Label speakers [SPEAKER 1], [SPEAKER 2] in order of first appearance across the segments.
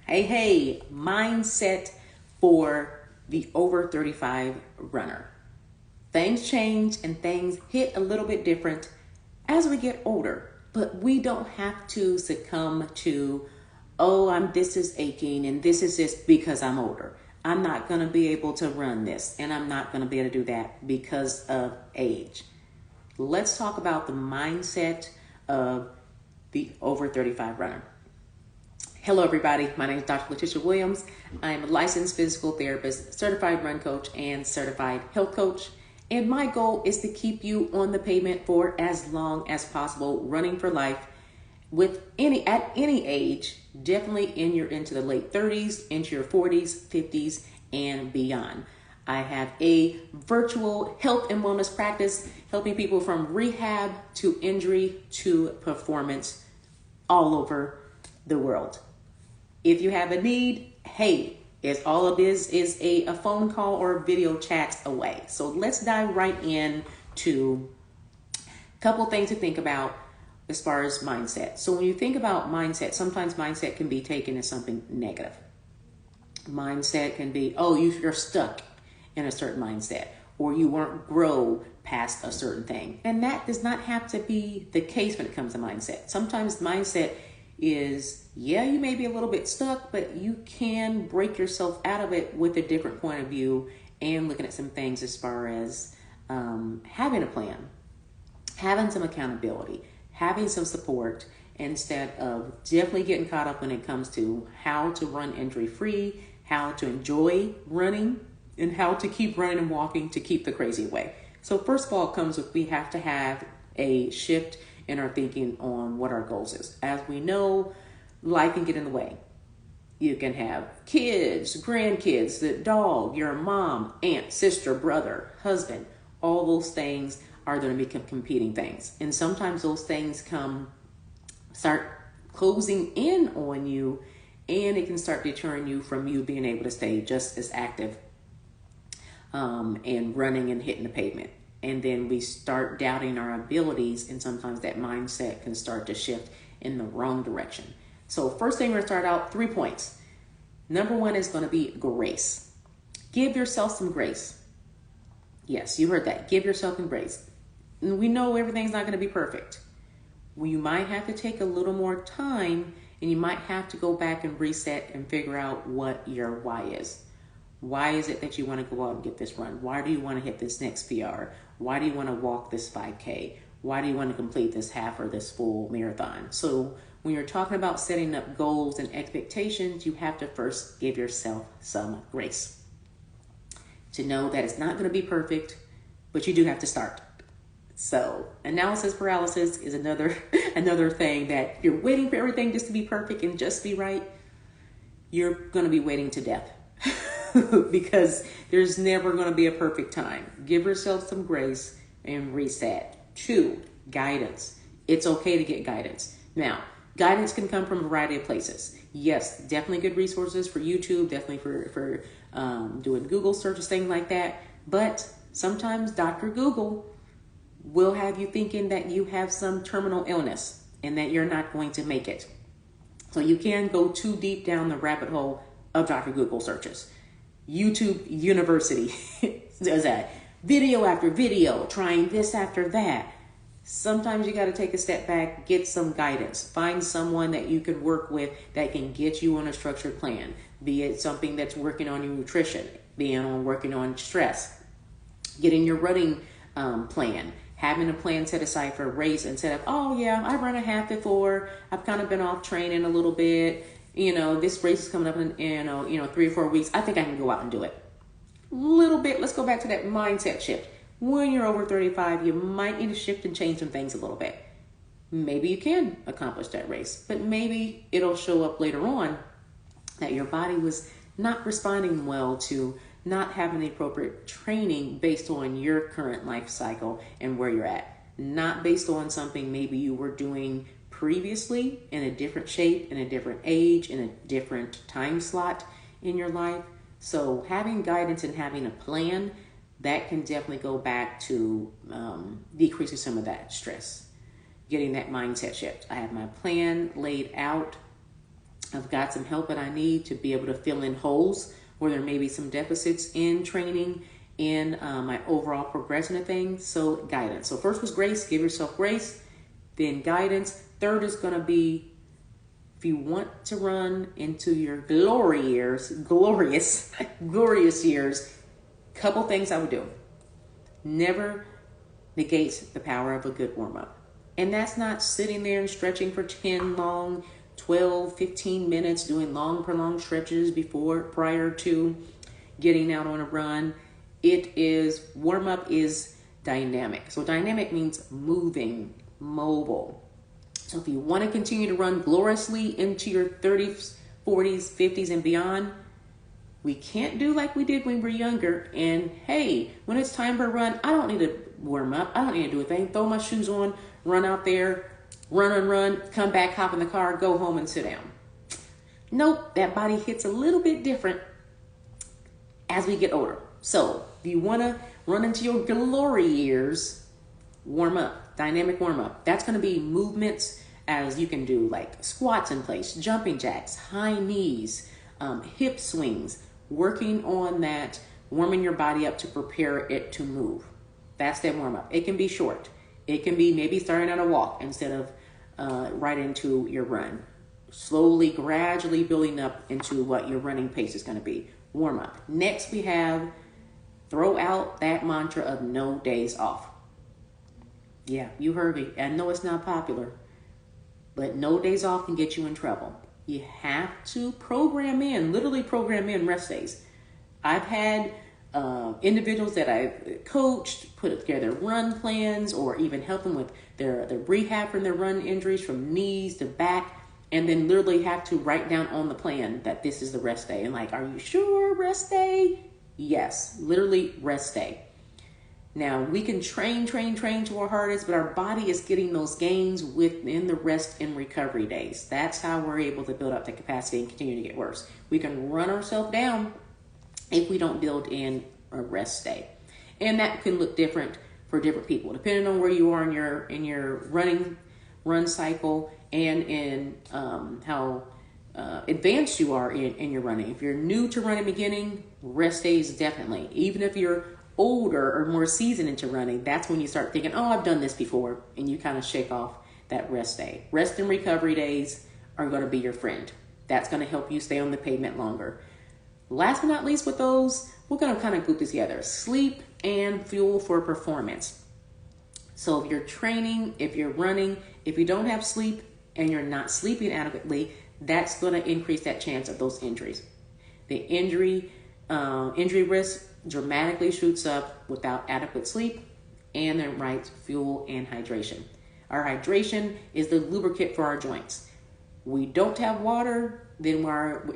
[SPEAKER 1] Hey, mindset for the over 35 runner. Things change and things hit a little bit different as we get older, but we don't have to succumb to, oh, this is aching and this is just because I'm older. I'm not going to be able to run this and I'm not going to be able to do that because of age. Let's talk about the mindset of the over 35 runner. Hello, everybody. My name is Dr. Letitia Williams. I'm a licensed physical therapist, certified run coach, and certified health coach. And my goal is to keep you on the pavement for as long as possible, running for life at any age, definitely into the late 30s, into your 40s, 50s, and beyond. I have a virtual health and wellness practice helping people from rehab to injury to performance all over the world. If you have a need, hey, all of this is a phone call or a video chat away. So let's dive right in to a couple things to think about as far as mindset. So when you think about mindset, sometimes mindset can be taken as something negative. Mindset can be, oh, you're stuck in a certain mindset, or you won't grow past a certain thing. And that does not have to be the case when it comes to mindset. Sometimes mindset is, you may be a little bit stuck, but you can break yourself out of it with a different point of view and looking at some things as far as having a plan, having some accountability, having some support, instead of definitely getting caught up when it comes to how to run injury free, how to enjoy running, and how to keep running and walking to keep the crazy away. So first of all, it comes with, we have to have a shift in our thinking on what our goals is. As we know, life can get in the way. You can have kids, grandkids, the dog, your mom, aunt, sister, brother, husband. All those things are going to become competing things. And sometimes those things start closing in on you, and it can start deterring you from you being able to stay just as active and running and hitting the pavement. And then we start doubting our abilities, and sometimes that mindset can start to shift in the wrong direction. So first thing, we're going to start out 3 points. Number one is going to be grace. Give yourself some grace. Yes, you heard that. Give yourself some grace. And we know everything's not going to be perfect. You might have to take a little more time, and you might have to go back and reset and figure out what your why is. Why is it that you want to go out and get this run? Why do you want to hit this next PR? Why do you want to walk this 5K? Why do you want to complete this half or this full marathon? So when you're talking about setting up goals and expectations, you have to first give yourself some grace to know that it's not going to be perfect, but you do have to start. So analysis paralysis is another thing that you're waiting for everything just to be perfect and just be right. You're going to be waiting to death. Because there's never going to be a perfect time. Give yourself some grace and reset. 2, guidance. It's okay to get guidance. Now, guidance can come from a variety of places. Yes, definitely good resources for YouTube, definitely for doing Google searches, things like that. But sometimes Dr. Google will have you thinking that you have some terminal illness and that you're not going to make it. So you can go too deep down the rabbit hole of Dr. Google searches. YouTube University does that. Video after video, trying this after that. Sometimes you got to take a step back, get some guidance. Find someone that you can work with that can get you on a structured plan. Be it something that's working on your nutrition, working on stress, getting your running plan, having a plan set aside for a race instead of, I run a half before, I've kind of been off training a little bit. This race is coming up in 3 or 4 weeks. I think I can go out and do it. Little bit. Let's go back to that mindset shift. When you're over 35, you might need to shift and change some things a little bit. Maybe you can accomplish that race, but maybe it'll show up later on that your body was not responding well to not having the appropriate training based on your current life cycle and where you're at. Not based on something maybe you were doing previously in a different shape, in a different age, in a different time slot in your life. So having guidance and having a plan, that can definitely go back to decreasing some of that stress, getting that mindset shift. I have my plan laid out. I've got some help that I need to be able to fill in holes where there may be some deficits in training, in my overall progression of things. So guidance. So first was grace, give yourself grace, then guidance. Third is going to be, if you want to run into your glorious years, couple things I would do. Never negates the power of a good warm-up. And that's not sitting there and stretching for 10 long, 12, 15 minutes, doing long, prolonged stretches prior to getting out on a run. Warm-up is dynamic. So dynamic means moving, mobile. So if you want to continue to run gloriously into your 30s, 40s, 50s, and beyond, we can't do like we did when we were younger. And hey, when it's time for a run, I don't need to warm up. I don't need to do a thing. Throw my shoes on, run out there, run, come back, hop in the car, go home and sit down. Nope, that body hits a little bit different as we get older. So if you want to run into your glory years, warm up, dynamic warm up. That's going to be movements as you can do like squats in place, jumping jacks, high knees, hip swings, working on that, warming your body up to prepare it to move. That's that warm up. It can be short. It can be maybe starting at a walk instead of right into your run. Slowly, gradually building up into what your running pace is going to be. Warm up. Next, we have throw out that mantra of no days off. Yeah, you heard me. I know it's not popular, but no days off can get you in trouble. You have to literally program in rest days. I've had individuals that I've coached put together run plans or even help them with their rehab from their run injuries from knees to back, and then literally have to write down on the plan that this is the rest day. And like, are you sure rest day? Yes, literally rest day. Now, we can train to our hardest, but our body is getting those gains within the rest and recovery days. That's how we're able to build up the capacity and continue to get worse. We can run ourselves down if we don't build in a rest day. And that can look different for different people, depending on where you are in your run cycle and in how advanced you are in your running. If you're new to running beginning, rest days definitely. Even if you're older or more seasoned into running, that's when you start thinking, oh, I've done this before, and you kind of shake off that rest day. Rest and recovery days are going to be your friend. That's going to help you stay on the pavement longer. Last but not least with those, we're going to kind of group this together. Sleep and fuel for performance. So if you're training, if you're running, if you don't have sleep and you're not sleeping adequately, that's going to increase that chance of those injuries. The injury risk dramatically shoots up without adequate sleep and the right fuel and hydration. Our hydration is the lubricant for our joints. We don't have water, then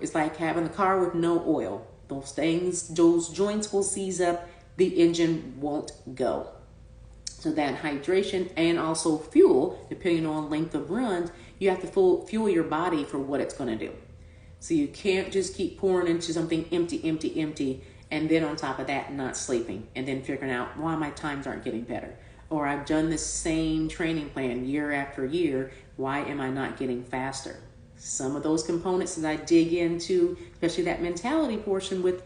[SPEAKER 1] it's like having a car with no oil. Those joints will seize up, the engine won't go. So that hydration and also fuel, depending on length of runs, you have to fuel your body for what it's going to do. So you can't just keep pouring into something empty, and then on top of that, not sleeping, and then figuring out why my times aren't getting better. Or I've done the same training plan year after year, why am I not getting faster? Some of those components that I dig into, especially that mentality portion with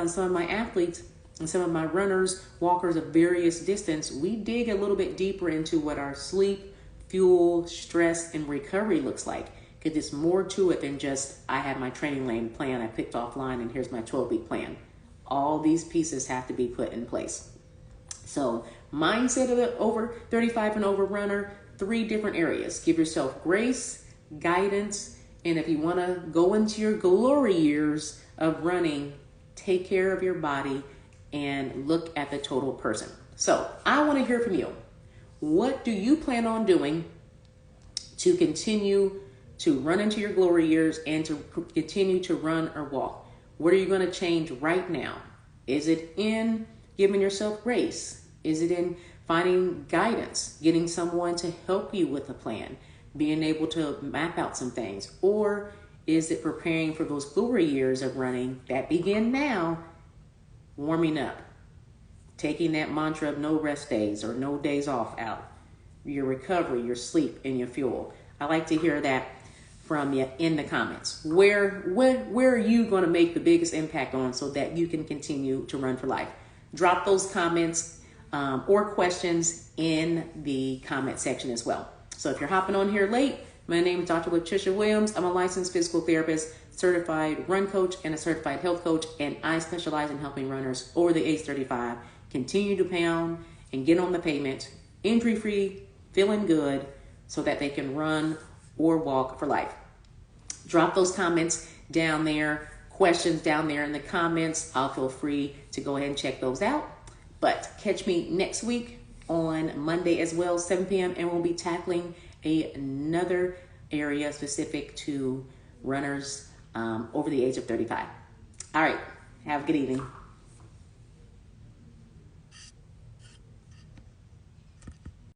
[SPEAKER 1] some of my athletes and some of my runners, walkers of various distance, we dig a little bit deeper into what our sleep, fuel, stress, and recovery looks like. Because there's more to it than just, I have my training plan I picked offline and here's my 12-week plan. All these pieces have to be put in place. So mindset of the over 35 and over runner, 3 different areas. Give yourself grace, guidance, and if you want to go into your glory years of running, take care of your body and look at the total person. So I want to hear from you. What do you plan on doing to continue to run into your glory years and to continue to run or walk? What are you going to change right now? Is it in giving yourself grace? Is it in finding guidance, getting someone to help you with a plan, being able to map out some things? Or is it preparing for those glory years of running that begin now, warming up, taking that mantra of no rest days or no days off out, your recovery, your sleep, and your fuel? I like to hear that from you in the comments. Where are you going to make the biggest impact on so that you can continue to run for life? Drop those comments or questions in the comment section as well. So if you're hopping on here late, my name is Dr. Latricia Williams. I'm a licensed physical therapist, certified run coach, and a certified health coach, and I specialize in helping runners over the age 35 continue to pound and get on the pavement, injury-free, feeling good, so that they can run or walk for life. Drop those comments down there, questions down there in the comments. I'll feel free to go ahead and check those out. But catch me next week on Monday as well, 7 p.m., and we'll be tackling another area specific to runners over the age of 35. All right, have a good evening.